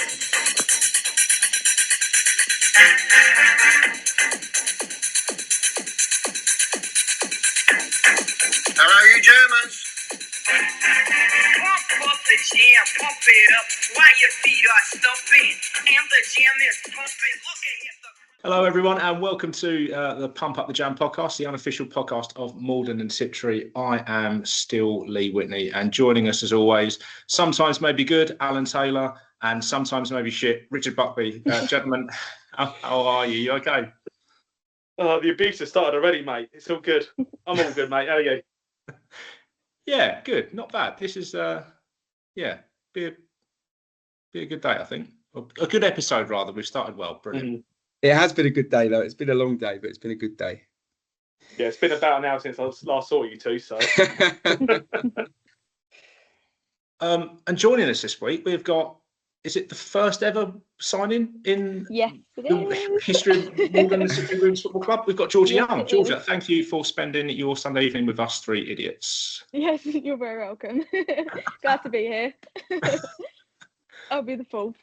Hello, you Germans. Pump up the jam, pump it up while your feet are stumping, and the jam is pumping. Look at the. Hello, everyone, and welcome to the Pump Up the Jam podcast, the unofficial podcast of Malden and Tiptree. I am still Lee Witney, and joining us as always, sometimes maybe good, Alan Taylor, and sometimes maybe shit, Richard Buckby. Gentlemen, how are you? You okay? The abuse has started already, mate. It's all good. I'm all good, mate. How are you? Yeah, good. Not bad. This is, be a good day, I think. A good episode, rather. We've started well. Brilliant. It has been a good day, though. It's been a long day, but it's been a good day. Yeah, it's been about an hour since I last saw you two, so. And joining us this week, we've got, is it the first ever signing in the history of Malden and Tiptree Women's Football Club? We've got Georgia Young. Georgia, thank you for spending your Sunday evening with us three idiots. Yes, you're very welcome. Glad to be here. I'll be the fourth.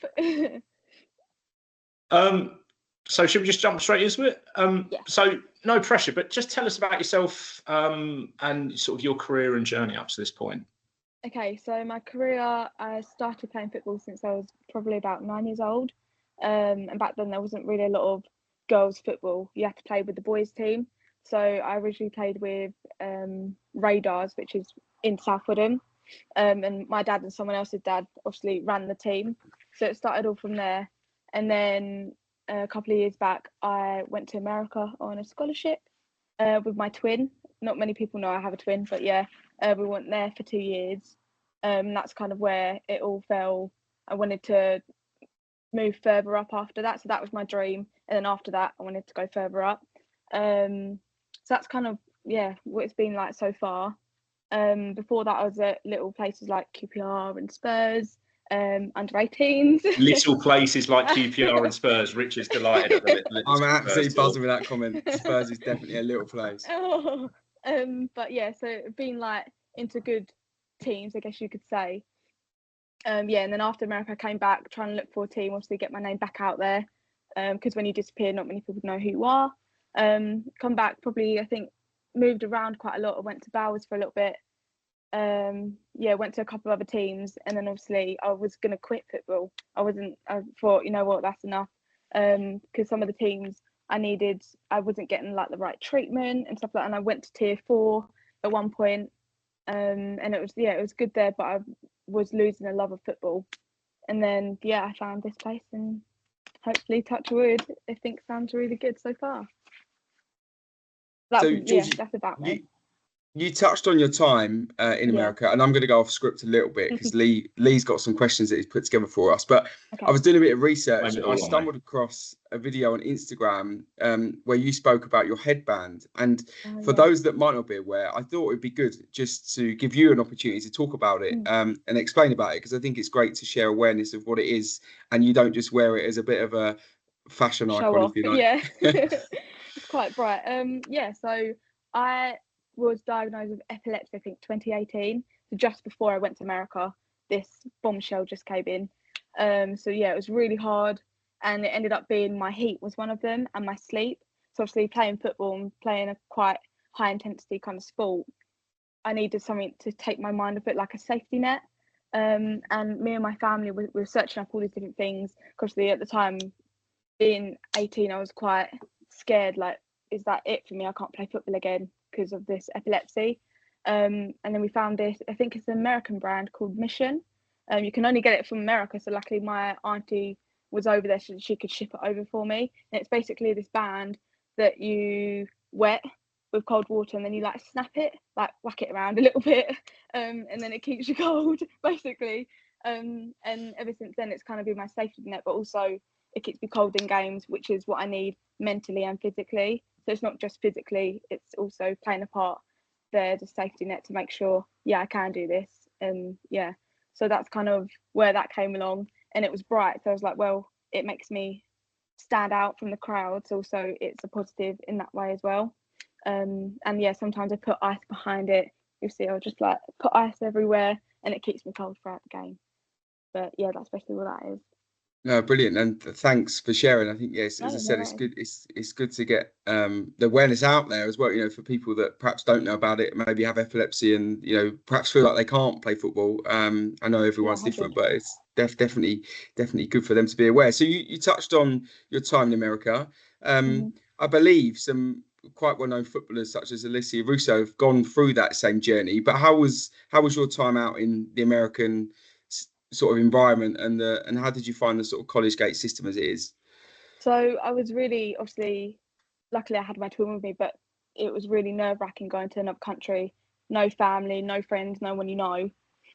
So should we just jump straight into it? Yeah. So no pressure, but just tell us about yourself and sort of your career and journey up to this point. Okay, so my career, I started playing football since I was probably about 9 years old. And back then there wasn't really a lot of girls football. You had to play with the boys team. So I originally played with Radars, which is in South Woodham. And my dad and someone else's dad obviously ran the team. So it started all from there. And then a couple of years back, I went to America on a scholarship with my twin. Not many people know I have a twin, but yeah, we went there for 2 years. That's kind of where it all fell. I wanted to move further up after that, so that was my dream. And then after that, I wanted to go further up. So that's kind of what it's been like so far. Before that, I was at little places like QPR and Spurs. Under 18s. Little places like QPR and Spurs. Rich is delighted. I'm absolutely buzzing with that comment. Spurs is definitely a little place. But yeah, so being like into good teams, I guess you could say. And then after America, I came back trying to look for a team, obviously get my name back out there. Because when you disappear, not many people know who you are. Come back, probably I think moved around quite a lot. I went to Bowers for a little bit. Went to a couple of other teams, and then obviously I was going to quit football. I thought, you know what, that's enough, because some of the teams I wasn't getting like the right treatment and stuff like that, and I went to tier 4 at one point, and it was good there, but I was losing a love of football. And then I found this place, and hopefully, touch wood, I think sounds really good so far. That's about me. You touched on your time in America, and I'm going to go off script a little bit because Lee's got some questions that he's put together for us. But I was doing a bit of research, and I stumbled across a video on Instagram where you spoke about your headband. And for those that might not be aware, I thought it'd be good just to give you an opportunity to talk about it and explain about it, because I think it's great to share awareness of what it is, and you don't just wear it as a bit of a fashion icon, if you like. Yeah, it's quite bright. So I was diagnosed with epilepsy, I think 2018. So just before I went to America, this bombshell just came in. It was really hard, and it ended up being my heat was one of them, and my sleep. So obviously playing football and playing a quite high intensity kind of sport, I needed something to take my mind off it, like a safety net. And me and my family were searching up all these different things. Because at the time, being 18, I was quite scared, like, is that it for me? I can't play football again because of this epilepsy. And then we found this, I think it's an American brand called Mission. You can only get it from America, so luckily my auntie was over there, so she could ship it over for me. And it's basically this band that you wet with cold water, and then you like snap it, like whack it around a little bit, and then it keeps you cold, basically. And ever since then, it's kind of been my safety net, but also it keeps me cold in games, which is what I need mentally and physically. So it's not just physically, it's also playing a part there, the safety net, to make sure, I can do this. And so that's kind of where that came along, and it was bright. So I was like, well, it makes me stand out from the crowds. Also, it's a positive in that way as well. Sometimes I put ice behind it. You'll see, I'll just like put ice everywhere, and it keeps me cold throughout the game. But that's basically what that is. No, brilliant, and thanks for sharing. I think yes, as I said, it's good. It's good to get the awareness out there as well. You know, for people that perhaps don't know about it, maybe have epilepsy, and perhaps feel like they can't play football. I know everyone's different, but it's definitely good for them to be aware. So you touched on your time in America. I believe some quite well-known footballers such as Alicia Russo have gone through that same journey. But how was your time out in the American sort of environment, and how did you find the sort of college gate system as it is? So I was really, obviously, luckily I had my twin with me, but it was really nerve-wracking going to another country, no family, no friends, no one you know.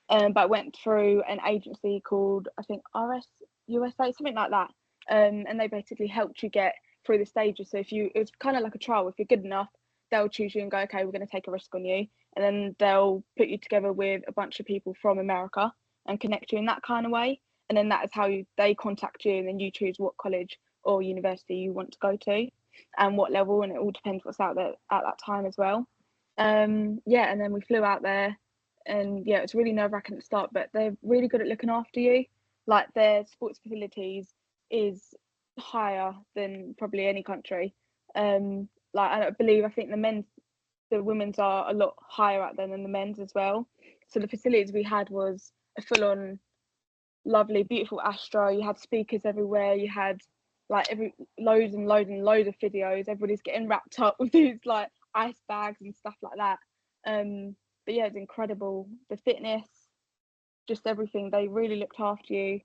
But I went through an agency called, I think, RS USA, something like that. And they basically helped you get through the stages. So it's kind of like a trial. If you're good enough, they'll choose you and go, okay, we're going to take a risk on you. And then they'll put you together with a bunch of people from America and connect you in that kind of way. And then that is how they contact you, and then you choose what college or university you want to go to and what level, and it all depends what's out there at that time as well. And then we flew out there, and it was really nerve-wracking at the start, but they're really good at looking after you. Like, their sports facilities is higher than probably any country. I think the women's are a lot higher out there than the men's as well. So the facilities we had was a full-on lovely, beautiful Astro. You had speakers everywhere. You had loads and loads and loads of videos. Everybody's getting wrapped up with these like ice bags and stuff like that. But it's incredible. The fitness, just everything. They really looked after you,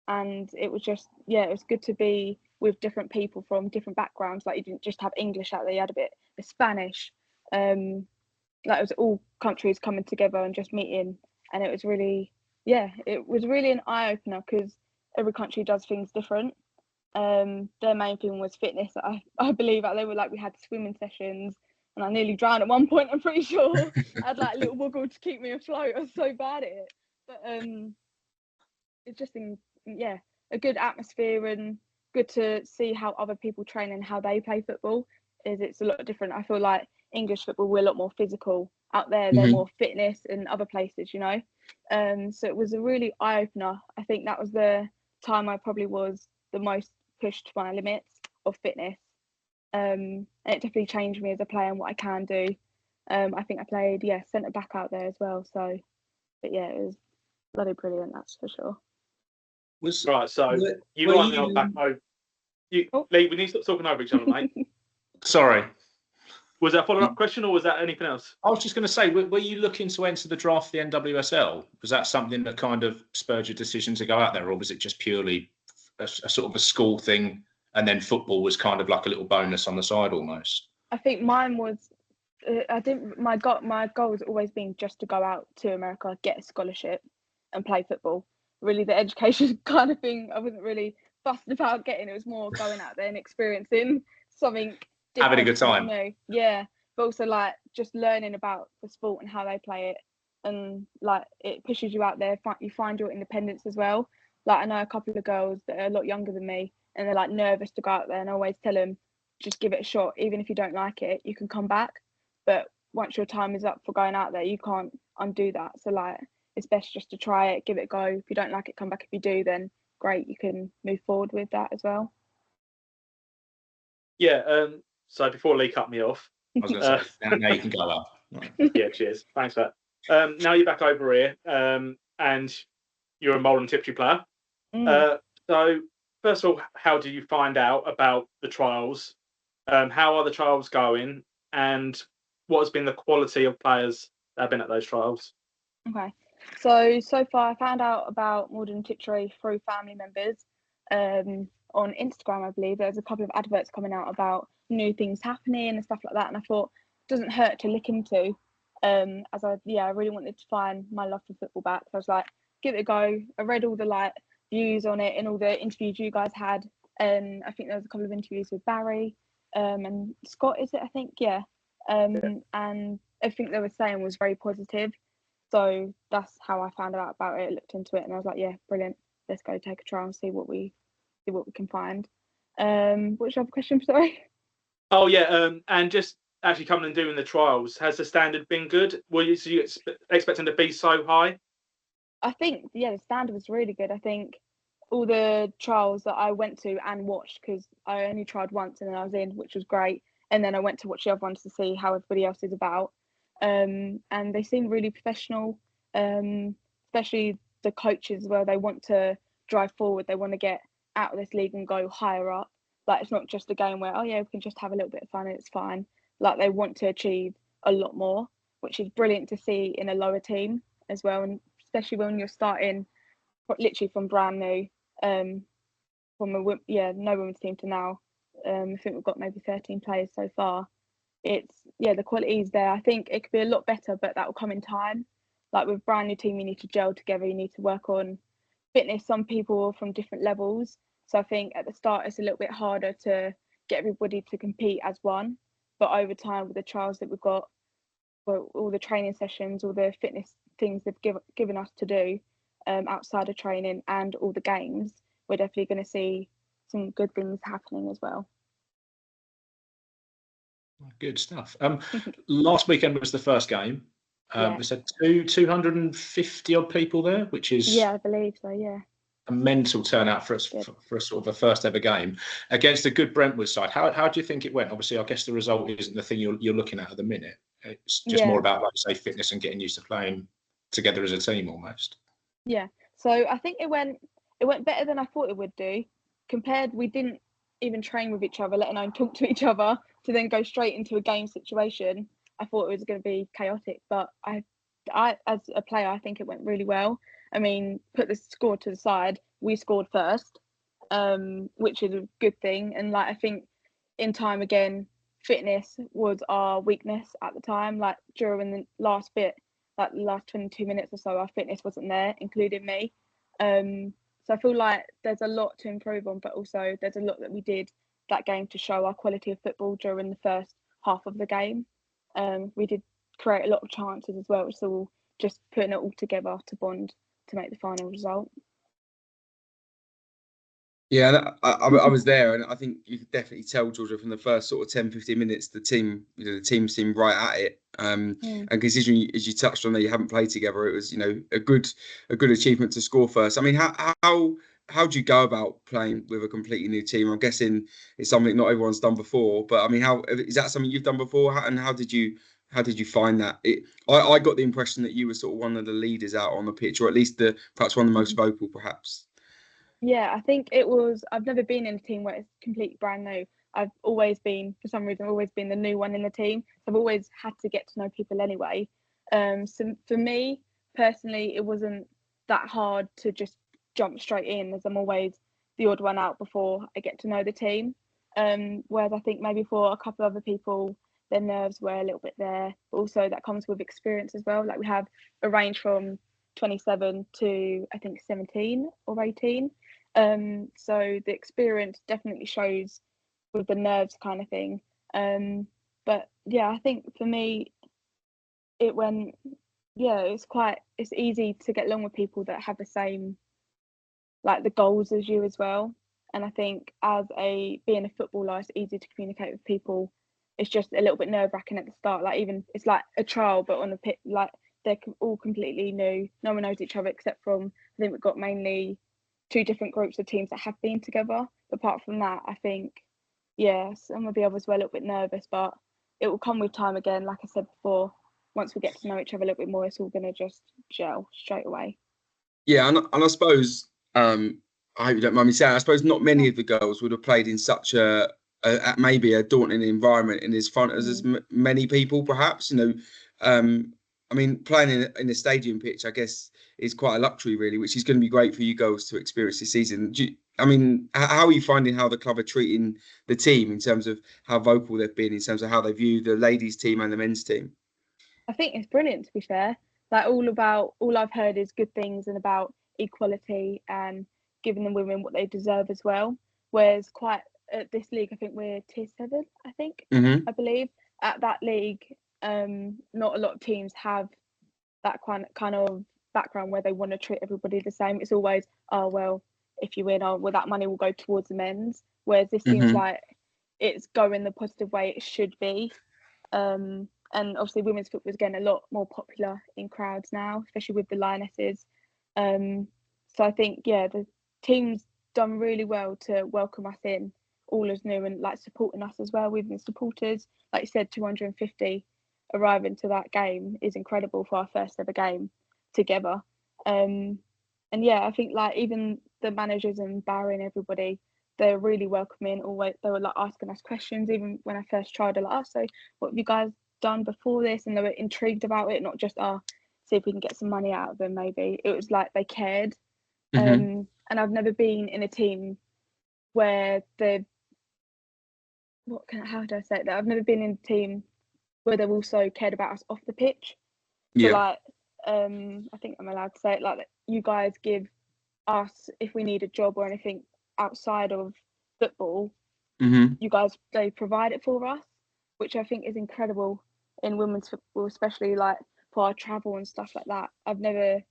and it was just it was good to be with different people from different backgrounds. Like, you didn't just have English out there. You had a bit of Spanish. It was all countries coming together and just meeting, and it was really an eye-opener because every country does things different. Their main thing was fitness. I believe they were like, we had swimming sessions, and I nearly drowned at one point, I'm pretty sure. I had like a little wiggle to keep me afloat. I was so bad at it. But it's just a good atmosphere, and good to see how other people train and how they play football. It's a lot different. I feel like English football, we're a lot more physical. Out there, they're more fitness in other places, so it was a really eye-opener. I think that was the time I probably was the most pushed to my limits of fitness, and it definitely changed me as a player and what I can do. I think I played centre back out there as well, so it was bloody brilliant, that's for sure. You line up back over. Lee, we need to stop talking over each other, mate. Sorry. Was that a follow-up question, or was that anything else? I was just going to say, were you looking to enter the draft for the NWSL? Was that something that kind of spurred your decision to go out there, or was it just purely a sort of a school thing, and then football was kind of like a little bonus on the side almost? I think mine was, my goal has always been just to go out to America, get a scholarship and play football. Really, the education kind of thing, I wasn't really fussed about getting. It was more going out there and experiencing something. Having a good time. But also like just learning about the sport and how they play it, and like it pushes you out there. You find your independence as well. Like, I know a couple of girls that are a lot younger than me, and they're like nervous to go out there, and I always tell them, just give it a shot. Even if you don't like it, you can come back. But once your time is up for going out there, you can't undo that. So like, it's best just to try it, give it a go. If you don't like it, come back. If you do, then great, you can move forward with that as well. So before Lee cut me off, I was going to say, now you can go up. Yeah, cheers. Thanks for that. Now you're back over here, and you're a Malden Tiptree player. So first of all, how do you find out about the trials? How are the trials going, and what has been the quality of players that have been at those trials? Okay, so far I found out about Malden Tiptree through family members. On Instagram, I believe there's a couple of adverts coming out about new things happening and stuff like that, and I thought it doesn't hurt to look into. As I really wanted to find my love for football back. So I was like, give it a go. I read all the views on it and all the interviews you guys had, and I think there was a couple of interviews with Barry and Scott, is it? I think and everything they were saying was very positive. So that's how I found out about it. I looked into it and I was like, yeah, brilliant. Let's go take a trial and see what we can find. What's your other question? Sorry. Oh yeah, and just actually coming and doing the trials, has the standard been good? Were you expecting to be so high? I think the standard was really good. I think all the trials that I went to and watched, because I only tried once and then I was in, which was great. And then I went to watch the other ones to see how everybody else is about. And they seem really professional, especially the coaches as well. They want to drive forward. They want to get out of this league and go higher up. Like, it's not just a game where, oh yeah, we can just have a little bit of fun and it's fine. Like, they want to achieve a lot more, which is brilliant to see in a lower team as well. And especially when you're starting literally from brand new, from no women's team to now. I think we've got maybe 13 players so far. It's, the quality is there. I think it could be a lot better, but that will come in time. Like, with brand new team, you need to gel together. You need to work on fitness. Some people are from different levels, so I think at the start it's a little bit harder to get everybody to compete as one. But over time, with the trials that we've got, well, all the training sessions, all the fitness things they've given us to do outside of training, and all the games, we're definitely going to see some good things happening as well. Good stuff. Last weekend was the first game. We said 250 odd people there, which is, I believe so. Yeah, a mental turnout for us for a sort of a first ever game against a good Brentwood side. How do you think it went? Obviously, I guess the result isn't the thing you're looking at the minute. It's just more about, like you say, fitness and getting used to playing together as a team almost. Yeah. So I think it went better than I thought it would do. Compared, we didn't even train with each other, let alone talk to each other, to then go straight into a game situation. I thought it was going to be chaotic, but I as a player, I think it went really well. I mean, put the score to the side, we scored first, which is a good thing. And like, I think in time again, fitness was our weakness at the time. Like, during the last bit, like the last 22 minutes or so, our fitness wasn't there, including me. So I feel like there's a lot to improve on, but also there's a lot that we did that game to show our quality of football during the first half of the game. We did create a lot of chances as well, so just putting it all together to bond to make the final result. Yeah, I was there, and I think you could definitely tell, Georgia, from the first sort of 10-15 minutes, the team seemed right at it. And considering, as you touched on, that you haven't played together, it was, a good achievement to score first. I mean, how do you go about playing with a completely new team? I'm guessing it's something not everyone's done before, but I mean, how is that something you've done before? And how did you find that? I got the impression that you were sort of one of the leaders out on the pitch, or at least perhaps one of the most vocal, perhaps. Yeah, I think it was. I've never been in a team where it's completely brand new. I've always been, for some reason, the new one in the team. So I've always had to get to know people anyway. So for me personally, it wasn't that hard to just jump straight in, as I'm always the odd one out before I get to know the team. Whereas I think maybe for a couple of other people, their nerves were a little bit there. But also that comes with experience as well. Like, we have a range from 27 to I think 17 or 18. So the experience definitely shows with the nerves kind of thing. But yeah, I think for me, it went, it's easy to get along with people that have the same, like, the goals as you as well. And I think being a footballer, it's easy to communicate with people. It's just a little bit nerve-wracking at the start. Like, even it's like a trial, but on a pit, like, they're all completely new. No one knows each other except from, I think we've got mainly 2 different groups of teams that have been together. But apart from that, I think, some of the others were a little bit nervous, but it will come with time again. Like I said before, once we get to know each other a little bit more, it's all going to just gel straight away. Yeah, and I suppose, I hope you don't mind me saying, I suppose not many of the girls would have played in such a maybe a daunting environment in as front as many people, perhaps. I mean, playing in a stadium pitch, I guess, is quite a luxury, really, which is going to be great for you girls to experience this season. How are you finding how the club are treating the team in terms of how vocal they've been, in terms of how they view the ladies' team and the men's team? I think it's brilliant, to be fair. Like, all I've heard is good things, and about equality and giving the women what they deserve as well. Whereas at this league, I think we're tier 7, I believe. At that league, not a lot of teams have that kind of background where they want to treat everybody the same. It's always, oh, well, if you win, that money will go towards the men's. Whereas this seems like it's going the positive way it should be. And obviously women's football is getting a lot more popular in crowds now, especially with the Lionesses. So I think, the team's done really well to welcome us in, all as new, and like supporting us as well. We've been supporters, like you said, 250 arriving to that game is incredible for our first ever game together. And yeah, I think like even the managers and Barry and everybody, they're really welcoming. Always, they were like asking us questions. Even when I first tried, they're like, "Oh, so what have you guys done before this?" And they were intrigued about it, not just see if we can get some money out of them. Maybe it was like they cared. And I've never been in a team where how do I say it? That I've never been in a team where they've also cared about us off the pitch. So like, I think I'm allowed to say it, like that you guys give us, if we need a job or anything outside of football, you guys, they provide it for us, which I think is incredible in women's football, especially like for our travel and stuff like that. I've never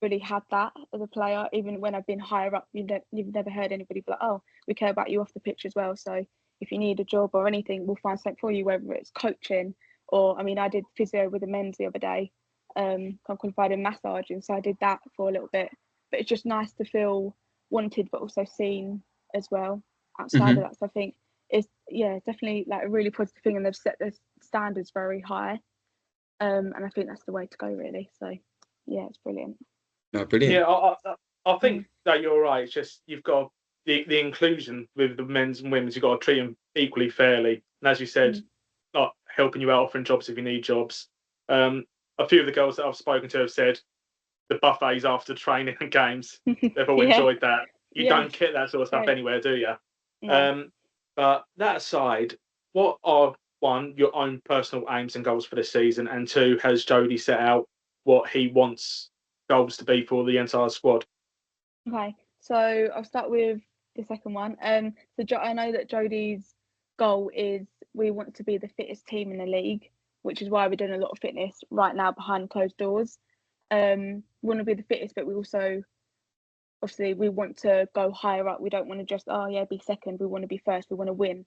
really had that as a player. Even when I've been higher up, you've never heard anybody be like, "Oh, we care about you off the pitch as well, so if you need a job or anything, we'll find something for you," whether it's coaching or, I mean, I did physio with the men's the other day. I'm qualified in massaging, so I did that for a little bit. But it's just nice to feel wanted but also seen as well outside of that. So I think it's definitely like a really positive thing, and they've set the standards very high. And I think that's the way to go, really. So yeah, it's brilliant. No, brilliant. Yeah, I think that you're right. It's just you've got the inclusion with the men's and women's. You've got to treat them equally fairly. And as you said, like helping you out, offering jobs if you need jobs. A few of the girls that I've spoken to have said the buffets after training and games, they've all enjoyed that. You don't get that sort of stuff anywhere, do you? No. But that aside, what are, one, your own personal aims and goals for this season, and two, has Jody set out what he wants goals to be for the entire squad? Okay, so I'll start with the second one. So I know that Jody's goal is we want to be the fittest team in the league, which is why we're doing a lot of fitness right now behind closed doors. We want to be the fittest, but we also, obviously, we want to go higher up. We don't want to just, be second. We want to be first. We want to win.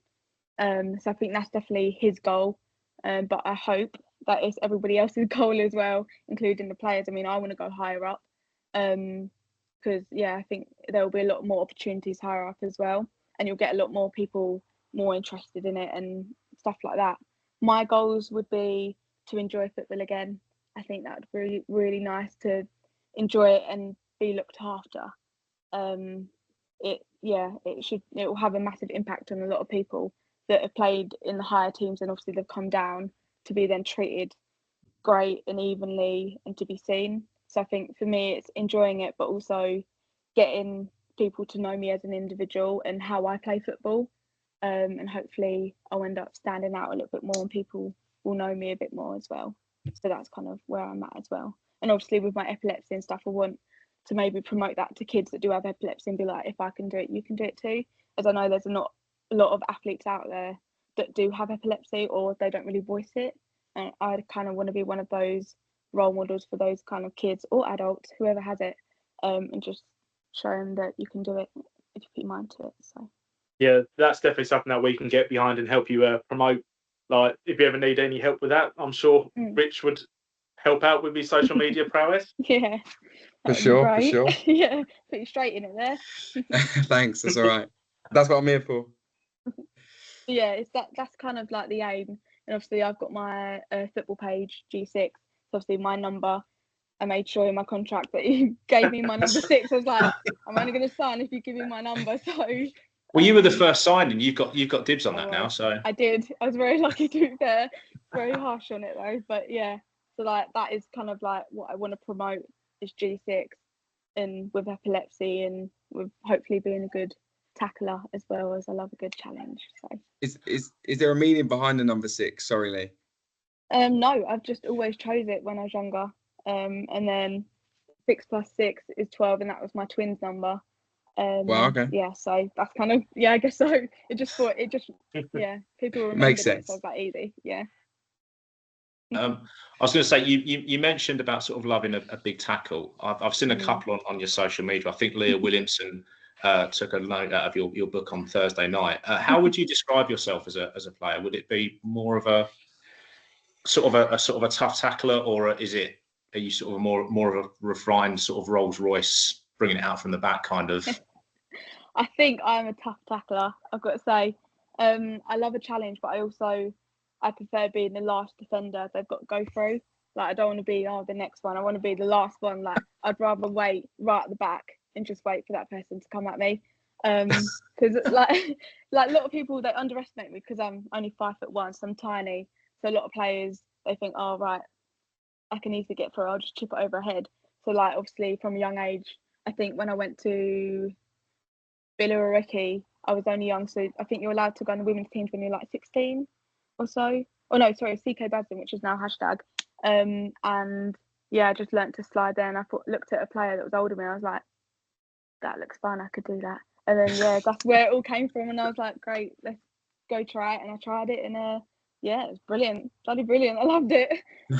So I think that's definitely his goal. But I hope that is everybody else's goal as well, including the players. I mean, I want to go higher up. Because I think there will be a lot more opportunities higher up as well, and you'll get a lot more people more interested in it and stuff like that. My goals would be to enjoy football again. I think that would be really, really nice to enjoy it and be looked after. It will have a massive impact on a lot of people that have played in the higher teams, and obviously they've come down to be then treated great and evenly and to be seen. So I think for me, it's enjoying it, but also getting people to know me as an individual and how I play football. And hopefully I'll end up standing out a little bit more and people will know me a bit more as well. So that's kind of where I'm at as well. And obviously with my epilepsy and stuff, I want to maybe promote that to kids that do have epilepsy and be like, if I can do it, you can do it too. As I know there's not a lot of athletes out there that do have epilepsy, or they don't really voice it. And I kind of want to be one of those role models for those kind of kids or adults, whoever has it, and just show them that you can do it if you put your mind to it. So yeah, that's definitely something that we can get behind and help you promote. Like, if you ever need any help with that, I'm sure Rich would help out with his social media prowess. Yeah, for sure. Yeah, put you straight in it there. Thanks, that's all right. That's what I'm here for. Yeah, it's that's kind of like the aim. And obviously I've got my football page, G6. So obviously my number, I made sure in my contract that he gave me my number 6. I was like, I'm only going to sign if you give me my number. So well, you were the first signing. You've got dibs on that now. So I did. I was very lucky to be fair. Very harsh on it though. But yeah, so like that is kind of like what I want to promote is G6, and with epilepsy and with hopefully being a good tackler as well, as I love a good challenge. So is there a meaning behind the number 6? Sorry, Lee. No, I've just always chose it when I was younger. And then 6 + 6 is 12, and that was my twins number. Wow, okay. Yeah, so that's kind of I guess so. People remember Makes it, sense. so it's that easy. Yeah. I was going to say, you mentioned about sort of loving a big tackle. I've seen a couple on your social media. I think Leah Williamson took a note out of your book on Thursday night. How would you describe yourself as a player? Would it be more of a sort of a tough tackler, or are you sort of more of a refined sort of Rolls Royce, bringing it out from the back kind of I think I'm a tough tackler, I've got to say. I love a challenge, but I prefer being the last defender they've got to go through. Like, I don't want to be the next one. I want to be the last one. Like, I'd rather wait right at the back and just wait for that person to come at me. Because like a lot of people, they underestimate me because I'm only 5'1", so I'm tiny. So a lot of players, they think, oh right, I can easily get through. I'll just chip it over her head. So like, obviously from a young age, I think when I went to Billericay, I was only young, so I think you're allowed to go on the women's teams when you're like 16 or so. Oh no, sorry, CK Basden, which is now hashtag. And yeah, I just learnt to slide there, and I looked at a player that was older than me. I was like, that looks fun. I could do that. And then yeah, that's where it all came from. And I was like, great, let's go try it. And I tried it, and yeah, it was brilliant, bloody brilliant. I loved it.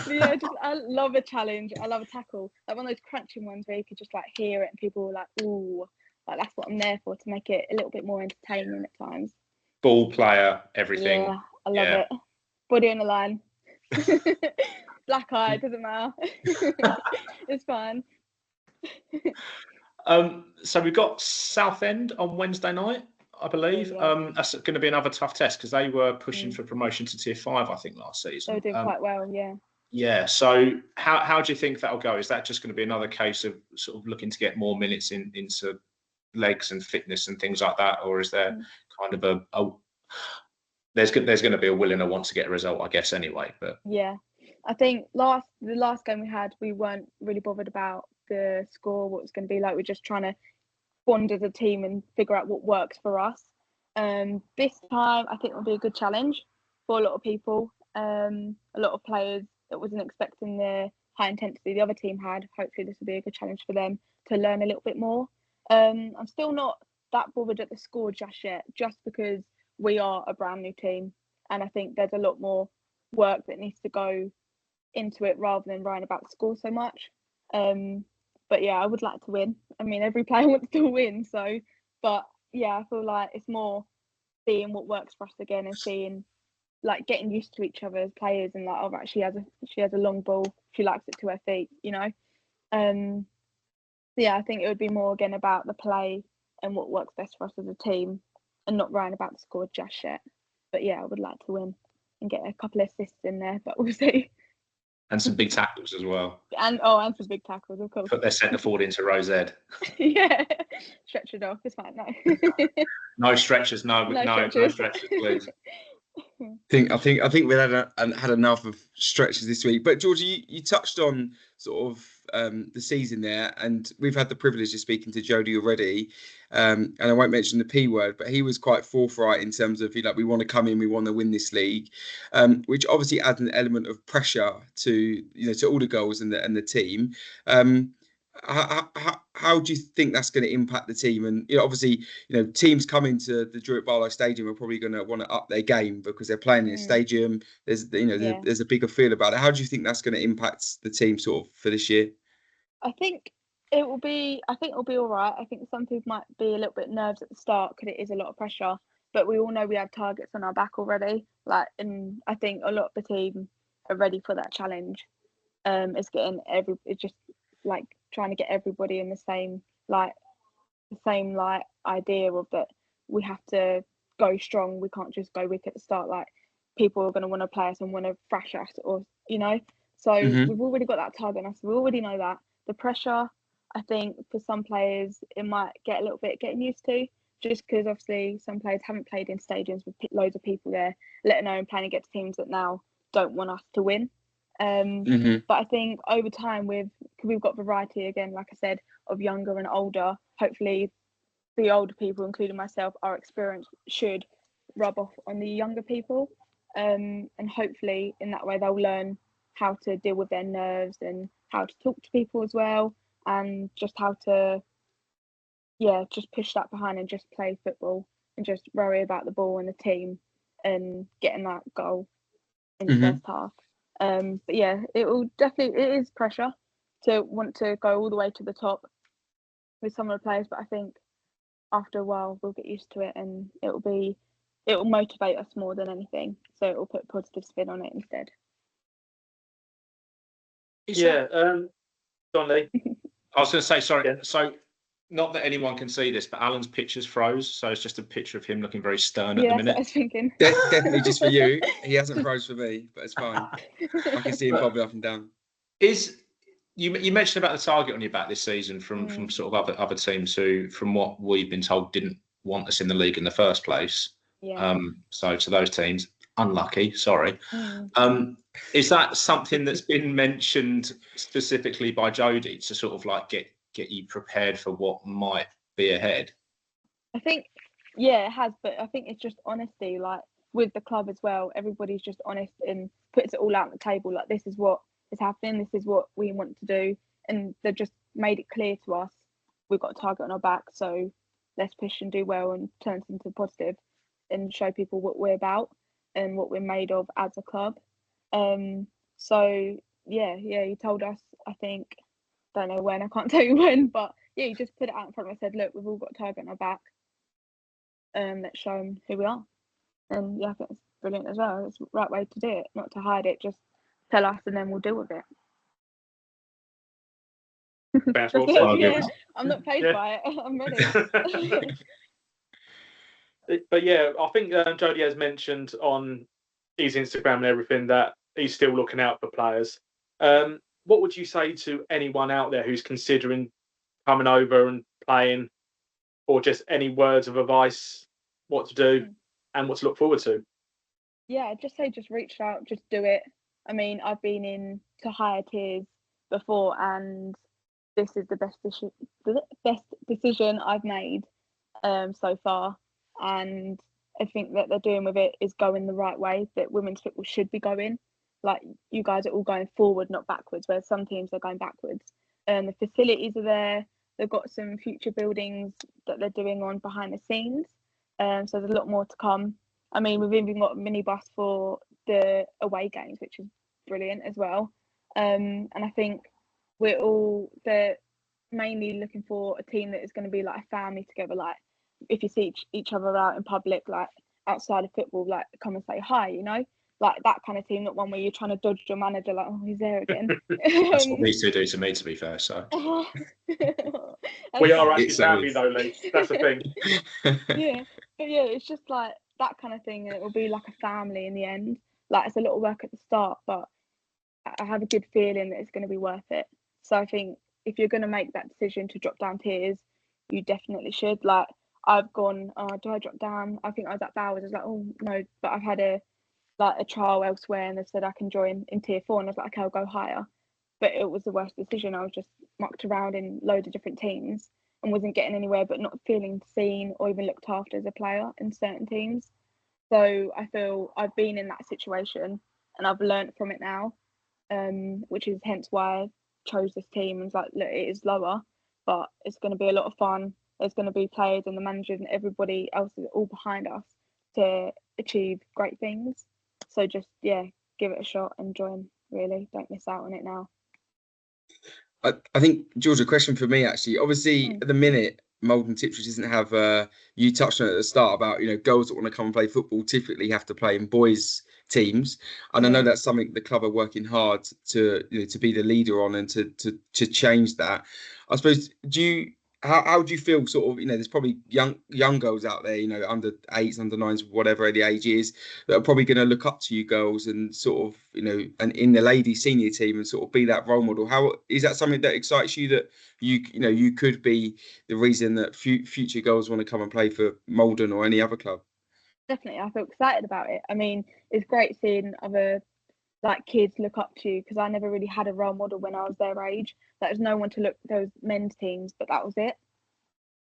Yeah, I love a challenge. I love a tackle, like one of those crunching ones where you could just like hear it, and people were like, ooh. Like, that's what I'm there for, to make it a little bit more entertaining at times. Ball player, everything. Yeah, I love it. Body on the line. Black eye, doesn't matter. It's fine. So we've got Southend on Wednesday night, I believe. Yeah. That's going to be another tough test because they were pushing for promotion to Tier 5, I think, last season. They were doing quite well, yeah. Yeah. So how do you think that'll go? Is that just going to be another case of sort of looking to get more minutes into legs and fitness and things like that, or is there kind of there's going to be a will and a want to get a result, I guess, anyway? But yeah, I think the last game we had, we weren't really bothered about the score, what it's going to be like. We're just trying to bond as a team and figure out what works for us. This time I think it'll be a good challenge for a lot of people. A lot of players that wasn't expecting the high intensity the other team had. Hopefully this will be a good challenge for them to learn a little bit more. I'm still not that bothered at the score just yet, just because we are a brand new team, and I think there's a lot more work that needs to go into it rather than worrying about the score so much. But yeah, I would like to win. I mean, every player wants to win, so, but yeah, I feel like it's more seeing what works for us again, and seeing, like, getting used to each other as players, and like, oh right, she has a long ball, she likes it to her feet, you know. Yeah, I think it would be more again about the play and what works best for us as a team, and not worrying about the score just yet. But yeah, I would like to win and get a couple of assists in there, but we'll see. And some big tackles as well. And some big tackles, of course. Put their centre forward into row Z. Yeah, stretch it off. It's fine. No. No stretchers. No stretchers, please. I think we had enough of stretches this week. But Georgie, you touched on sort of the season there, and we've had the privilege of speaking to Jody already. And I won't mention the P word, but he was quite forthright in terms of, like, we want to come in, we want to win this league, which obviously adds an element of pressure to all the goals and the team. How do you think that's going to impact the team? And obviously, teams coming to the Druitt Barlow Stadium are probably going to want to up their game because they're playing in a stadium. There's there's a bigger feel about it. How do you think that's going to impact the team sort of for this year? I think it'll be all right. I think some people might be a little bit nervous at the start because it is a lot of pressure. But we all know we have targets on our back already. And I think a lot of the team are ready for that challenge. It's just like trying to get everybody in the same idea of that we have to go strong. We can't just go weak at the start. Like, people are going to want to play us and want to thrash us, or so we've already got that target on us. We already know that. The pressure, I think for some players it might get a little bit getting used to, just because obviously some players haven't played in stadiums with loads of people there, let alone playing against teams that now don't want us to win. But I think over time, we've got variety again, like I said, of younger and older. Hopefully the older people, including myself, our experience should rub off on the younger people, and hopefully in that way they'll learn how to deal with their nerves and how to talk to people as well, and just how to just push that behind and just play football and just worry about the ball and the team and getting that goal in the first half. But yeah, it is pressure to want to go all the way to the top with some of the players, but I think after a while we'll get used to it, and it will motivate us more than anything, so it will put a positive spin on it instead. Don Lee. I was going to say, sorry. Yeah. So not that anyone can see this, but Alan's picture's froze, so it's just a picture of him looking very stern at Yeah, the that's what I minute. was thinking. Definitely just for you. He hasn't froze for me, but it's fine. I can see him bobbing up and down. You mentioned about the target on your back this season from sort of other teams who, from what we've been told, didn't want us in the league in the first place. Yeah. So to those teams, unlucky. Sorry. Is that something that's been mentioned specifically by Jodie to sort of like get you prepared for what might be ahead? I think, yeah, it has, but I think it's just honesty, like with the club as well. Everybody's just honest and puts it all out on the table. Like, this is what is happening, this is what we want to do, and they've just made it clear to us we've got a target on our back, so let's push and do well and turn it into positive and show people what we're about and what we're made of as a club. So yeah, he told us, I think, don't know when, I can't tell you when, but yeah, he just put it out in front of us, said, look, we've all got a target on our back, let's show them who we are. And yeah, I think it's brilliant as well. It's the right way to do it, not to hide it, just tell us and then we'll deal with it. Yeah, I'm not paid by it. I'm ready. But yeah, I think Jodie has mentioned on his Instagram and everything that he's still looking out for players. What would you say to anyone out there who's considering coming over and playing, or just any words of advice, what to do and what to look forward to? Yeah, I'd just say just reach out, just do it. I mean, I've been in to higher tiers before, and this is the best decision I've made so far. And I think that they're doing with it is going the right way, that women's football should be going. Like, you guys are all going forward, not backwards, where some teams are going backwards. The facilities are there. They've got some future buildings that they're doing on behind the scenes. So there's a lot more to come. I mean, we've even got a minibus for the away games, which is brilliant as well. And I think they're mainly looking for a team that is going to be like a family together. Like, if you see each other out in public, like outside of football, like come and say hi, you know, like that kind of team, not one where you're trying to dodge your manager, like, oh, he's there again. That's what these two do to me, to be fair. So we are actually family though, Lee. That's the thing. Yeah, but yeah, it's just like that kind of thing, and it will be like a family in the end. Like, it's a lot of work at the start, but I have a good feeling that it's going to be worth it. So I think if you're going to make that decision to drop down tiers, you definitely should. Like, I've gone, do I drop down? I think I was at Bowers. I was like, oh no, but I've had a trial elsewhere, and they've said I can join in tier 4, and I was like, okay, I'll go higher. But it was the worst decision. I was just mucked around in loads of different teams and wasn't getting anywhere, but not feeling seen or even looked after as a player in certain teams. So I feel I've been in that situation and I've learned from it now, which is hence why I chose this team. And it's like, look, it is lower, but it's going to be a lot of fun. There's going to be players and the managers and everybody else is all behind us to achieve great things. So just, yeah, give it a shot and join, really. Don't miss out on it now. I think, George, a question for me, actually. Obviously, at the minute, Malden Tiptree doesn't have, you touched on it at the start about, you know, girls that want to come and play football typically have to play in boys' teams. And I know that's something the club are working hard to, you know, to be the leader on and to change that. I suppose, how do you feel, sort of, you know, there's probably young girls out there, you know, under 8s, under 9s, whatever the age is, that are probably going to look up to you girls and sort of, you know, and in the ladies senior team and sort of be that role model. How is that something that excites you, that you could be the reason that future girls want to come and play for Malden or any other club? Definitely, I feel excited about it. I mean, it's great seeing other kids look up to you, because I never really had a role model when I was their age. There was no one to look at those men's teams, but that was it.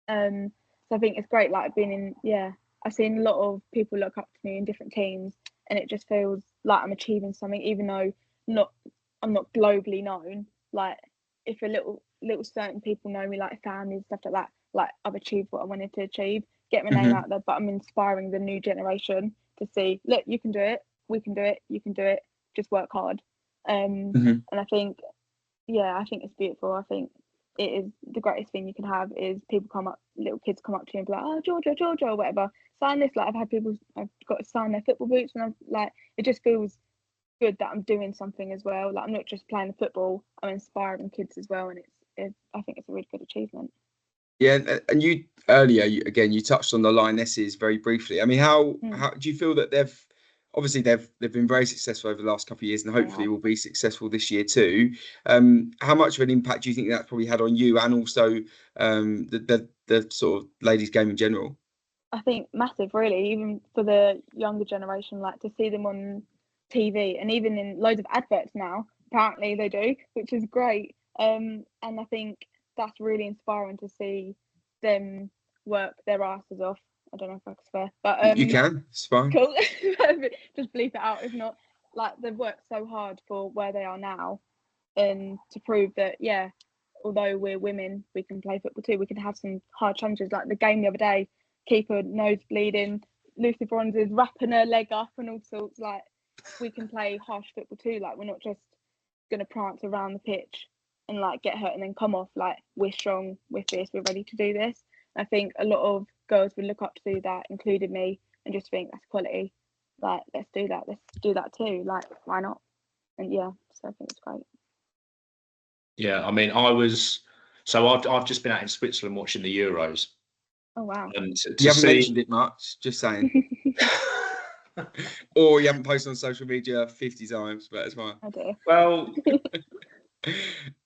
So I think it's great, like, being in, I've seen a lot of people look up to me in different teams, and it just feels like I'm achieving something, even though I'm not globally known. Like, if a little certain people know me, like families, stuff like that, like, I've achieved what I wanted to achieve, get my name out there, but I'm inspiring the new generation to see, look, you can do it, we can do it, you can do it, just work hard. And I think it's beautiful. I think it is the greatest thing you can have, is little kids come up to you and be like, oh, Georgia, or whatever, sign this. Like, I've got to sign their football boots, and I'm like, it just feels good that I'm doing something as well. Like, I'm not just playing the football, I'm inspiring kids as well, and I think it's a really good achievement. Yeah, and you earlier you touched on the Lionesses very briefly. I mean, how do you feel that they've been very successful over the last couple of years, and hopefully will be successful this year too. How much of an impact do you think that's probably had on you, and also the sort of ladies' game in general? I think massive, really, even for the younger generation, like to see them on TV and even in loads of adverts now. Apparently they do, which is great. And I think that's really inspiring to see them work their asses off. I don't know if I can swear, but You can. It's fine. cool. Just bleep it out. If not, like they've worked so hard for where they are now, and to prove that, yeah, although we're women, we can play football too. We can have some hard challenges, like the game the other day. Keeper nose bleeding, Lucy Bronze is wrapping her leg up and all sorts. Like we can play harsh football too. Like we're not just gonna prance around the pitch and like get hurt and then come off. Like we're strong with this. We're ready to do this. I think a lot of girls would look up to that, including me, and just think that's quality. Like let's do that. Let's do that too. Like why not? And yeah, so I think it's great. Yeah, I mean, I've just been out in Switzerland watching the Euros. Oh wow! And you haven't mentioned it much, just saying. Or you haven't posted on social media 50 times, but it's fine. I do. Well,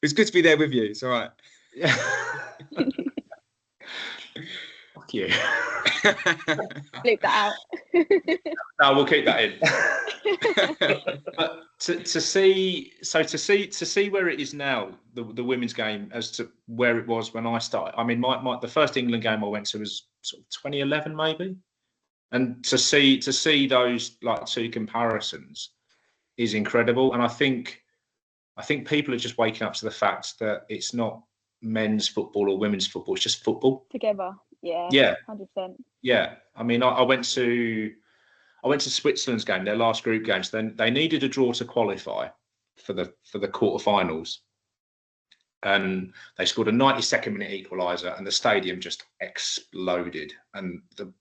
it's good to be there with you. It's all right. Yeah. Fuck you. Bleep that out. No, we'll keep that in. But to see where it is now, the women's game, as to where it was when I started. I mean, the first England game I went to was sort of 2011 maybe, and to see those like two comparisons is incredible. And I think people are just waking up to the fact that it's not men's football or women's football; it's just football Together. Yeah. Yeah. 100%. Yeah. I mean, I went to Switzerland's game, their last group games. Then they needed a draw to qualify for the quarterfinals, and they scored a 92nd minute equaliser, and the stadium just exploded, and the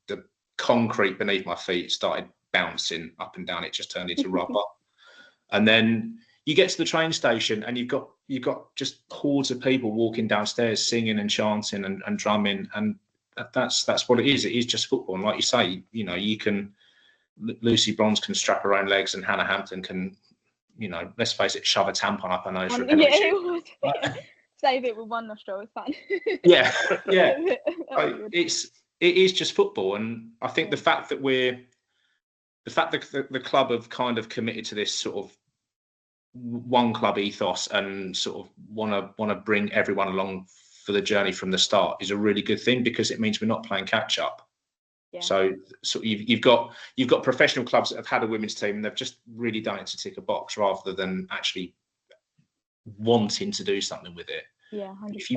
concrete beneath my feet started bouncing up and down. It just turned into rubber. And then you get to the train station, and you've got just hordes of people walking downstairs, singing and chanting and drumming, and that's what it is. It is just football. And like you say, you know, Lucy Bronze can strap her own legs, and Hannah Hampton can, you know, let's face it, shove a tampon up her nose for a penalty. Save it with one nostril. It's fine. Yeah. It is just football, and I think the fact that the club have kind of committed to this sort of one club ethos and sort of want to bring everyone along for the journey from the start is a really good thing, because it means we're not playing catch up. Yeah. So you've got professional clubs that have had a women's team, and they've just really done it to tick a box rather than actually wanting to do something with it. Yeah, 100%. If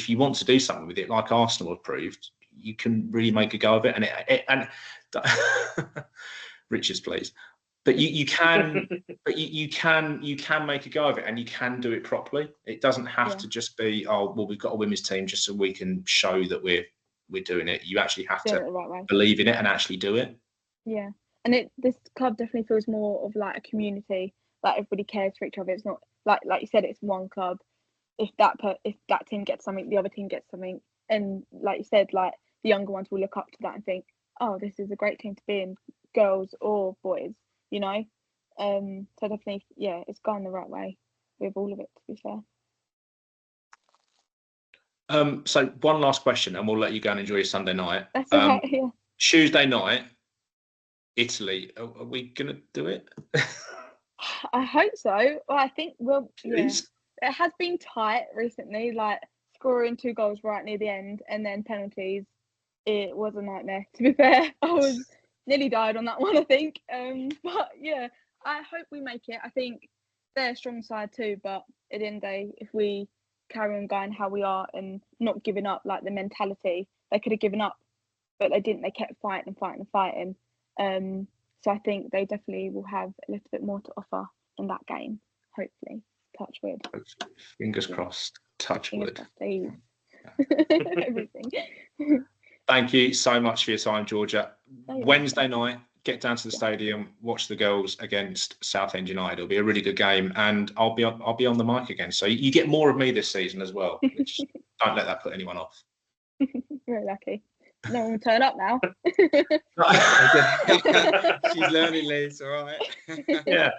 you want to do something with it, like Arsenal have proved, you can really make a go of it. And Richards, please. But you can make a go of it, and you can do it properly. It doesn't have to just be, oh well, we've got a women's team just so we can show that we're doing it. You actually have to believe in it and actually do it. Yeah, and this club definitely feels more of like a community. Like everybody cares for each other. It's not like you said, it's one club. If that team gets something, the other team gets something, and like you said, like the younger ones will look up to that and think, oh, this is a great team to be in, girls or boys. You know, so definitely, yeah, it's gone the right way with all of it, to be fair. So one last question, and we'll let you go and enjoy your Sunday night. That's okay, yeah. Tuesday night, Italy. Are we gonna do it? I hope so. Well, I think it has been tight recently, like scoring 2 goals right near the end and then penalties. It was a nightmare, to be fair. I was nearly died on that one, I think. But yeah, I hope we make it. I think they're a strong side too, but at the end of the day, if we carry on going how we are and not giving up, like the mentality, they could have given up, but they didn't. They kept fighting. So I think they definitely will have a little bit more to offer in that game, hopefully. Touch wood. Fingers crossed. Touch wood. Crossed, please. Everything. Thank you so much for your time, Georgia. Wednesday night, get down to the stadium, watch the girls against Southend United. It'll be a really good game, and I'll be on the mic again. So you get more of me this season as well. Don't let that put anyone off. Very lucky. No one will turn up now. She's learning, Lee. It's all right. Yeah.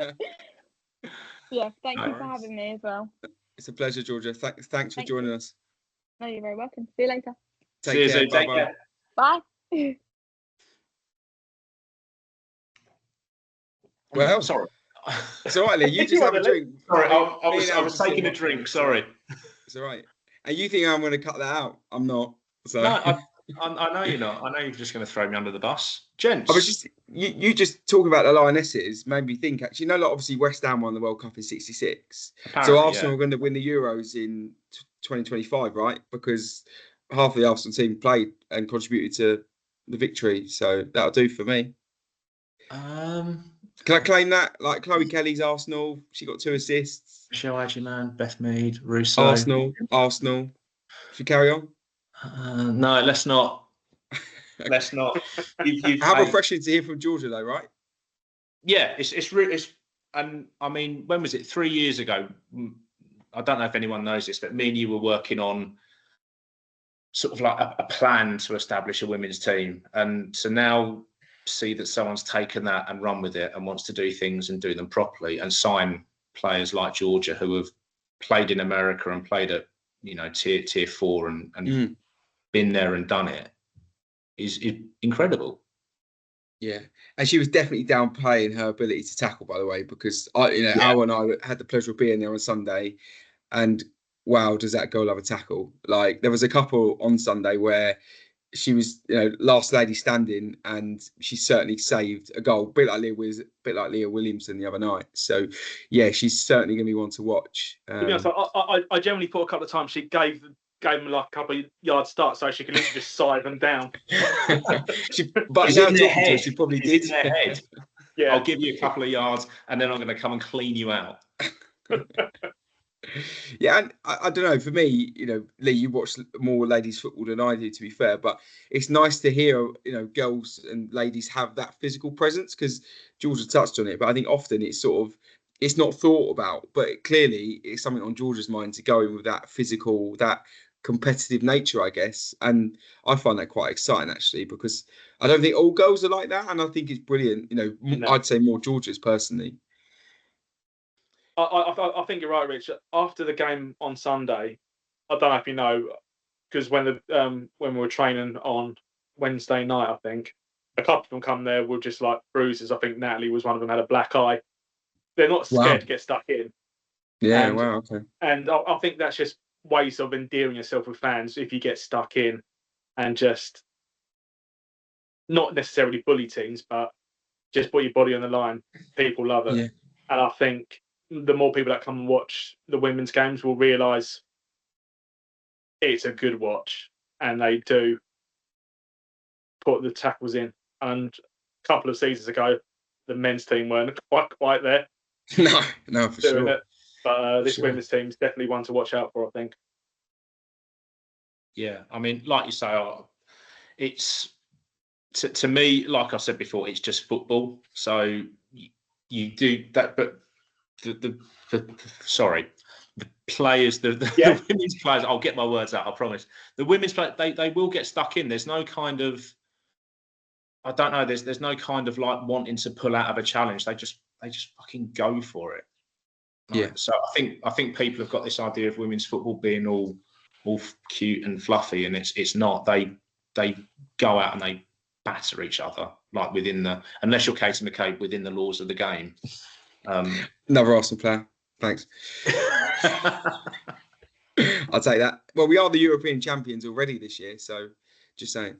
Yeah, thank you for having me as well. It's a pleasure, Georgia. Thanks for joining us. No, you're very welcome. See you later. Take care. Take care. Bye. Well, sorry. It's all right, Lee. You just have a drink. Sorry, I was taking a drink. Sorry. It's all right. And you think I'm going to cut that out? I'm not. So. No, I know you're not. I know you're just going to throw me under the bus, gents. I was just you just talking about the Lionesses made me think. Actually, obviously West Ham won the World Cup in '66, so Arsenal are going to win the Euros in 2025, right? Because half of the Arsenal team played and contributed to the victory, so that'll do for me. Can I claim that? Like Chloe Kelly's Arsenal, she got 2 assists. Michelle Agyman, Beth Mead, Russo. Arsenal. Should we carry on? No, let's not. Let's not. How refreshing to hear from Georgia, though, right? Yeah, it's really. And I mean, when was it? 3 years ago. I don't know if anyone knows this, but me and you were working on sort of like a plan to establish a women's team, and so now see that someone's taken that and run with it and wants to do things and do them properly and sign players like Georgia who have played in America and played at tier 4 and been there and done it is incredible. Yeah, and she was definitely downplaying her ability to tackle, by the way, because Al and I had the pleasure of being there on Sunday, and wow, does that girl have a tackle? Like there was a couple on Sunday where she was, last lady standing, and she certainly saved a goal, a bit like Leah Williamson the other night. So, yeah, she's certainly going to be one to watch. I generally thought a couple of times she gave them like a couple of yard start so she could literally just side them down. But now talking to her, she probably did. In their head. Yeah, I'll give you a couple of yards, and then I'm going to come and clean you out. Yeah, and I don't know. For me, Lee, you watch more ladies football than I do, to be fair. But it's nice to hear, girls and ladies have that physical presence, because Georgia touched on it. But I think often it's not thought about, but clearly it's something on Georgia's mind to go in with that physical, that competitive nature, I guess. And I find that quite exciting, actually, because I don't think all girls are like that, and I think it's brilliant. I'd say more Georgia's personally. I think you're right, Rich. After the game on Sunday, I don't know if you know, because when we were training on Wednesday night, I think a couple of them come there with just like bruises. I think Natalie was one of them, had a black eye. They're not scared to get stuck in. Yeah, wow, okay. And I think that's just ways of endearing yourself with fans if you get stuck in and just not necessarily bully teams, but just put your body on the line. People love it. Yeah. And I think the more people that come and watch the women's games will realise it's a good watch, and they do put the tackles in. And a couple of seasons ago, the men's team weren't quite there. No, for sure. It. But this women's team is definitely one to watch out for, I think. Yeah, I mean, like you say, it's to me, like I said before, it's just football. So you do that, but the players, the women's players, I'll get my words out, I promise. The women's players, they will get stuck in. There's no kind of, I don't know, there's no kind of like wanting to pull out of a challenge. They just fucking go for it. Yeah. So I think people have got this idea of women's football being all cute and fluffy, and it's not. They go out and they batter each other, like unless you're Katie McCabe, within the laws of the game. Another Arsenal player. Thanks. I'll take that. Well, we are the European champions already this year, so just saying.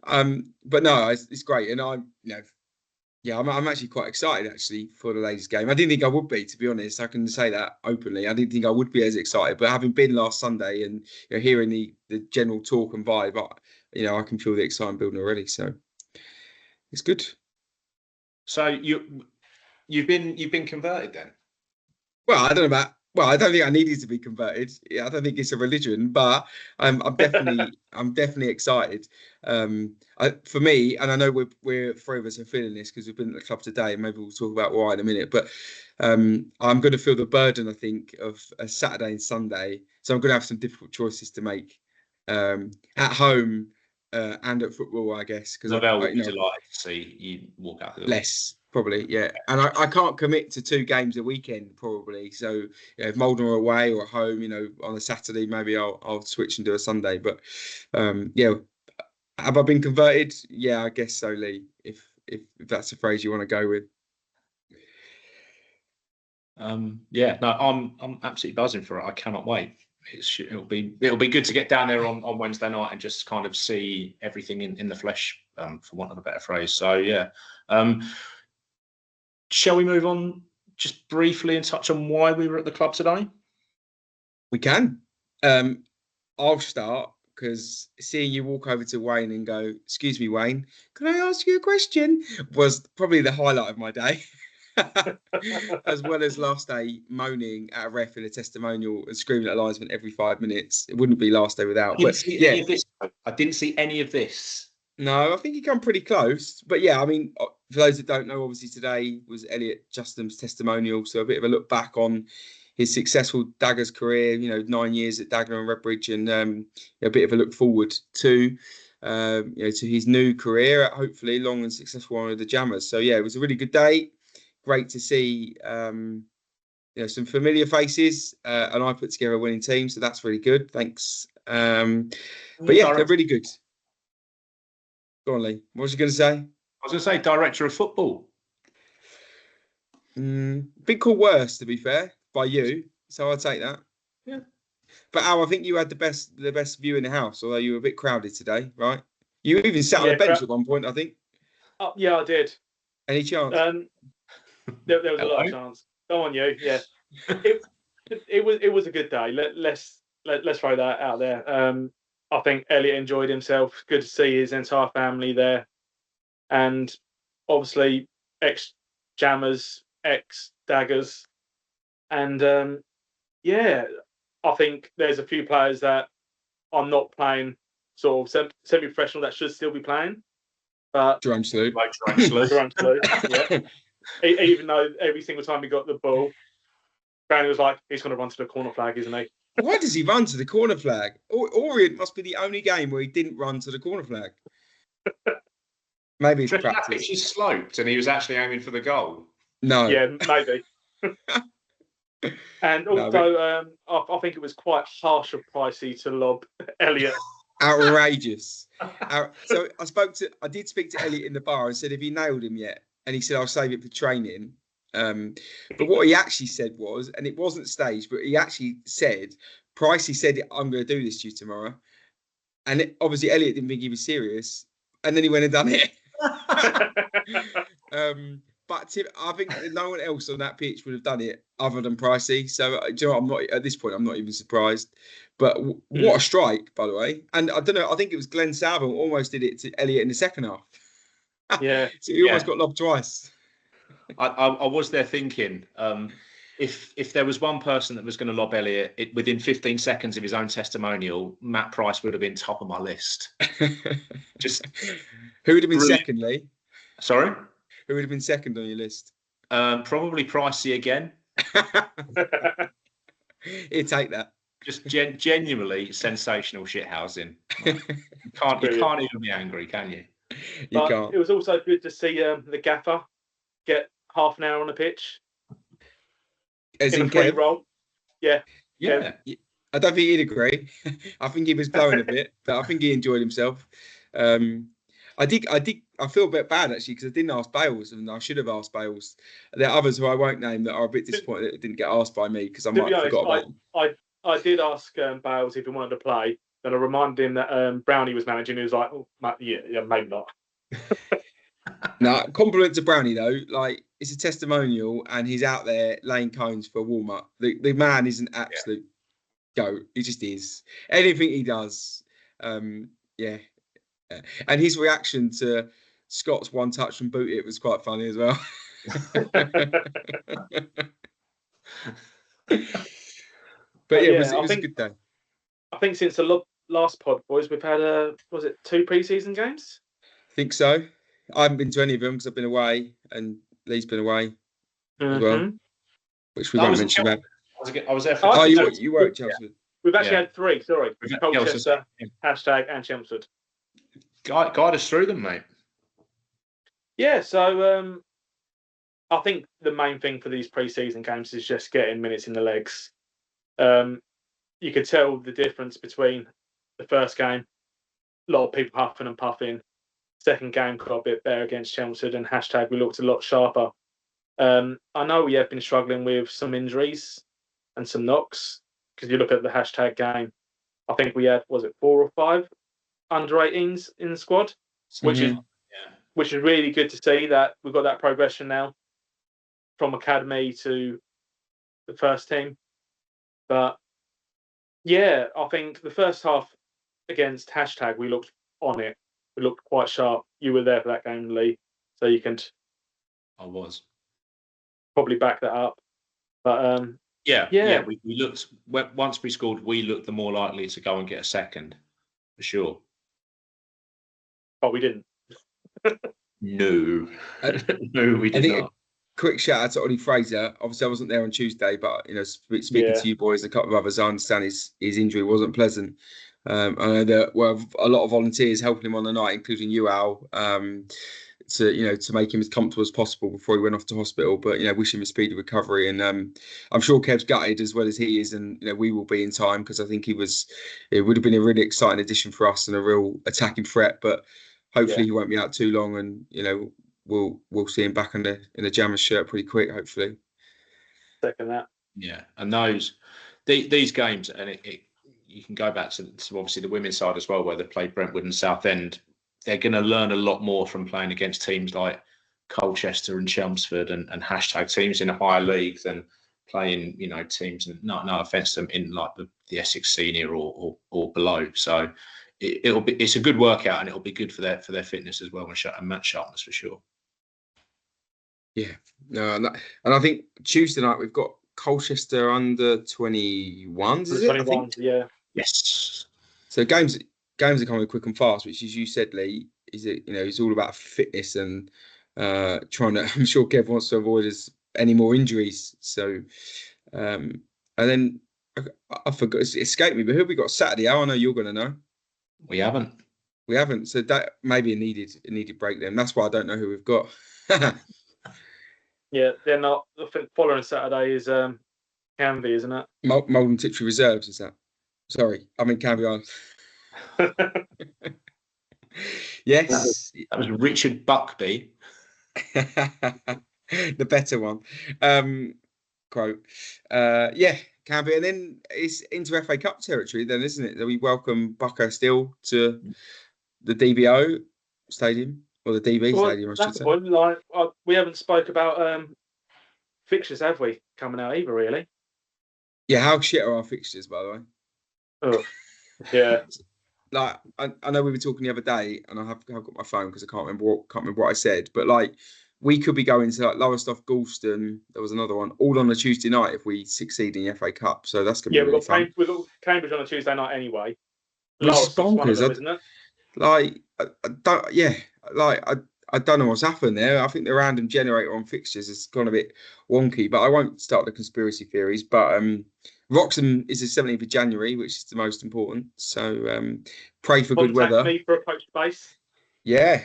But no, it's great, and I'm actually quite excited actually for the ladies' game. I didn't think I would be, to be honest. I can say that openly. I didn't think I would be as excited, but having been last Sunday and hearing the general talk and vibe, I can feel the excitement building already. So it's good. So you've been converted then? Well, I don't think I needed to be converted. I don't think it's a religion, but I'm definitely excited. For me, and I know we're 3 of us are feeling this because we've been at the club today, and maybe we'll talk about why in a minute. But I'm going to feel the burden, I think, of a Saturday and Sunday. So I'm going to have some difficult choices to make. at home and at football, I guess. Because Lavelle would be delighted to see you walk out the door. Less, probably, yeah. And I can't commit to 2 games a weekend, probably. So if Malden are away or at home, on a Saturday, maybe I'll switch and do a Sunday. But yeah, have I been converted? Yeah, I guess so, Lee. If that's a phrase you want to go with. Yeah, no, I'm absolutely buzzing for it. I cannot wait. It'll be good to get down there on Wednesday night and just kind of see everything in the flesh, for want of a better phrase. So yeah, shall we move on just briefly and touch on why we were at the club today? We can. I'll start because seeing you walk over to Wayne and go, "Excuse me, Wayne, can I ask you a question?" was probably the highlight of my day. As well as last day moaning at a ref in a testimonial and screaming at a linesman every 5 minutes. It wouldn't be last day without. I didn't see any of this. No, I think he come pretty close. But yeah, I mean, for those that don't know, obviously today was Elliot Justin's testimonial. So a bit of a look back on his successful Daggers career, 9 years at Dagenham and Redbridge, and a bit of a look forward to his new career, hopefully long and successful one with the Jammers. So yeah, it was a really good day. Great to see some familiar faces, and I put together a winning team, so that's really good. Thanks. But yeah, they're really good. Go on, Lee. What was you going to say? I was going to say director of football. Been called worse, to be fair, by you, so I'll take that. Yeah. But Al, I think you had the best view in the house, although you were a bit crowded today, right? You even sat on a bench at one point, I think. Yeah, I did. Any chance? There was a lot of chance. Go on, you. Yeah, it was a good day. Let's throw that out there. I think Elliot enjoyed himself. Good to see his entire family there, and obviously ex-Jammers, ex-Daggers, and yeah, I think there's a few players that are not playing sort of semi-professional that should still be playing. But Jerome Slew. Yeah. Even though every single time he got the ball, Brownie was like, he's going to run to the corner flag, isn't he? Why does he run to the corner flag? Or it must be the only game where he didn't run to the corner flag. Maybe it's practice. That pitch is sloped and he was actually aiming for the goal. No. Yeah, maybe. And also, I think it was quite harsh of Pricey to lob Elliot. Outrageous. So I did speak to Elliot in the bar and said, have you nailed him yet? And he said, I'll save it for training. But what he actually said was, and it wasn't staged, but he actually said, Pricey said, I'm going to do this to you tomorrow. And obviously Elliot didn't think he was serious. And then he went and done it. But I think no one else on that pitch would have done it other than Pricey. So, do you know what? At this point, I'm not even surprised. But what a strike, by the way. And I don't know, I think it was Glenn Saville almost did it to Elliot in the second half. Yeah. So he almost got lobbed twice. I was there thinking, if there was one person that was going to lob Elliot within 15 seconds of his own testimonial, Matt Price would have been top of my list. Just who would have been second, Lee? Sorry? Who would have been second on your list? Probably Pricey again. He'd take that. Just genuinely sensational shithousing. You can't even be angry, can you? You can't. It was also good to see the gaffer get half an hour on the pitch. As in free role. Yeah. Yeah. I don't think he'd agree. I think he was blowing a bit, but I think he enjoyed himself. I feel a bit bad actually because I didn't ask Bales, and I should have asked Bales. There are others who I won't name that are a bit disappointed that it didn't get asked by me because I might have forgot about them. I did ask Bales if he wanted to play, and I reminded him that Brownie was managing. He was like, "Oh, yeah, maybe not." No, compliment to Brownie though. Like it's a testimonial, and he's out there laying cones for a warm up. The man is an absolute goat. He just is. Anything he does, yeah. And his reaction to Scott's one touch from boot it was quite funny as well. But yeah, it was a good day. I think since the last pod, boys, we've had was it 2 pre-season games? I think so. I haven't been to any of them because I've been away, and Lee's been away as well, which we won't mention about. I was there for. You were at Chelmsford. We've actually had 3. Sorry, We've had Colchester, hashtag, and Chelmsford. Guide us through them, mate. Yeah, so I think the main thing for these pre-season games is just getting minutes in the legs. You could tell the difference between the first game, a lot of people huffing and puffing. Second game got a bit better against Chelmsford, and hashtag we looked a lot sharper. I know we have been struggling with some injuries and some knocks, because you look at the hashtag game, I think we had, was it 4 or 5 under 18s in the squad, which is really good to see that we've got that progression now from academy to the first team. But yeah, I think the first half against hashtag, we looked on it. We looked quite sharp. You were there for that game, Lee, so you can. I was probably back that up. But yeah. We looked, once we scored, we looked the more likely to go and get a second, for sure. But we didn't. No, no, we did not. Quick shout out to Ollie Fraser. Obviously, I wasn't there on Tuesday, but speaking to you boys and a couple of others, I understand his injury wasn't pleasant. I know there were a lot of volunteers helping him on the night, including you, Al, to make him as comfortable as possible before he went off to hospital. But wish him a speedy recovery, and I'm sure Kev's gutted as well as he is, and we will be in time, because I think it would have been a really exciting addition for us and a real attacking threat. But hopefully he won't be out too long, and we'll see him back in the Jammers shirt pretty quick, hopefully. Second that. Yeah, and these games, and you can go back to obviously the women's side as well, where they played Brentwood and Southend. They're going to learn a lot more from playing against teams like Colchester and Chelmsford and hashtag teams in a higher league than playing teams, and no offence to them, in like the Essex Senior or below. So it's a good workout, and it'll be good for their fitness as well and match sharpness for sure. Yeah, no, and I think Tuesday night we've got Colchester under 21s. Is it? 21s, yeah. Yes. So games are coming quick and fast, which, as you said, Lee, it's all about fitness and trying to. I'm sure Kev wants to avoid any more injuries. So, and then I forgot, it escaped me. But who have we got Saturday? I know you're going to know. We haven't. So that maybe a needed break then. That's why I don't know who we've got. Yeah, they're not. I think following Saturday is Canvey, isn't it? Malden Tiptree Reserves, is that? Sorry, I'm in Canvey Island. Yes. That was Richard Buckby. The better one. Quote. Yeah, Canvey. And then it's into FA Cup territory then, isn't it? That we welcome Buckhurst still to the DBO Stadium. Or the DB Stadium, I should say. Point. We haven't spoke about fixtures, have we, coming out either, really? Yeah, how shit are our fixtures, by the way? Oh, yeah. I know we were talking the other day, and I've got my phone because I can't remember what I said, but we could be going to Lowestoft, Galston. There was another one, all on a Tuesday night if we succeed in the FA Cup. So that's going to be really fun. We've got Cambridge on a Tuesday night anyway. It's bonkers, isn't it? I don't know what's happened there. I think the random generator on fixtures has gone a bit wonky, but I won't start the conspiracy theories. But Wroxham is the 17th of January, which is the most important. So pray for good weather. Me for a coach space. Yeah.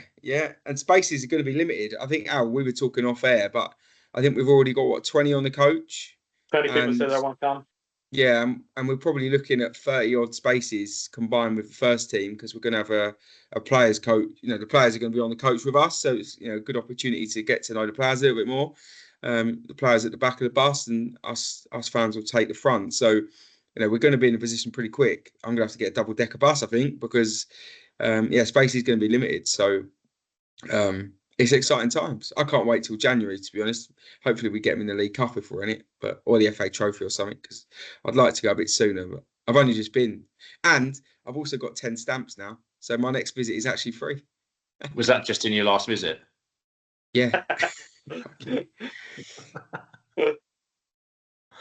And spaces are going to be limited. I think, Al, we were talking off air, but I think we've already got, 20 on the coach? 30 people said they won't come. Yeah, and we're probably looking at 30 odd spaces combined with the first team, because we're going to have a players coach. The players are going to be on the coach with us, so it's a good opportunity to get to know the players a little bit more. The players at the back of the bus, and us fans will take the front. So we're going to be in a position pretty quick. I'm going to have to get a double decker bus, I think, because space is going to be limited. So it's exciting times. I can't wait till January, to be honest. Hopefully we get them in the League Cup if we're in it, or the FA Trophy or something, because I'd like to go a bit sooner. But I've only just been, and I've also got 10 stamps now, so my next visit is actually free. Was that just in your last visit? Yeah. It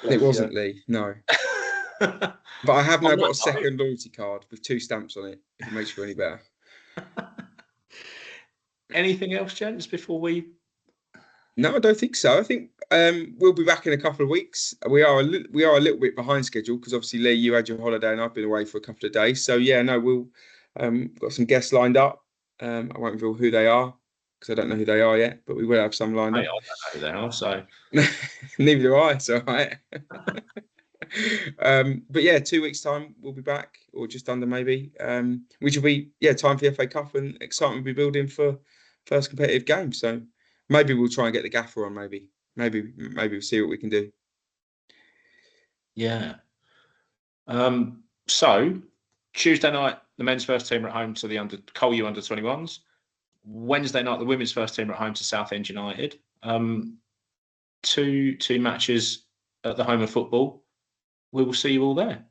wasn't, Lee. No. But I have now got a second loyalty card with 2 stamps on it, if it makes you any better. Anything else, gents, before we... No, I don't think so. I think We'll be back in a couple of weeks. We are a little bit behind schedule because obviously Lee, you had your holiday and I've been away for a couple of days. So yeah, no, we'll got some guests lined up. I won't reveal who they are because I don't know who they are yet, but we will have some lined up. I don't know who they are, so neither do I. So right. But yeah, 2 weeks time we'll be back, or just under maybe. Which will be time for the FA Cup and excitement will be building for first competitive game. So maybe we'll try and get the gaffer on. Maybe we'll see what we can do. Yeah. So Tuesday night, the men's first team are at home to the Col U under-21s. Wednesday night, the women's first team are at home to Southend United. Two matches at the home of football. We will see you all there.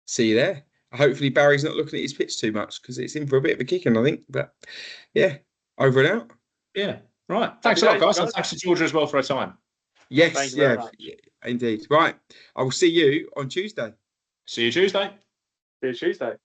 See you there. Hopefully Barry's not looking at his pitch too much because it's in for a bit of a kicking, I think. But yeah, over and out. Yeah. Right. Thanks a lot, guys. And thanks to Georgia as well for her time. Yes. Yeah. Indeed. Right. I will see you on Tuesday. See you Tuesday. See you Tuesday.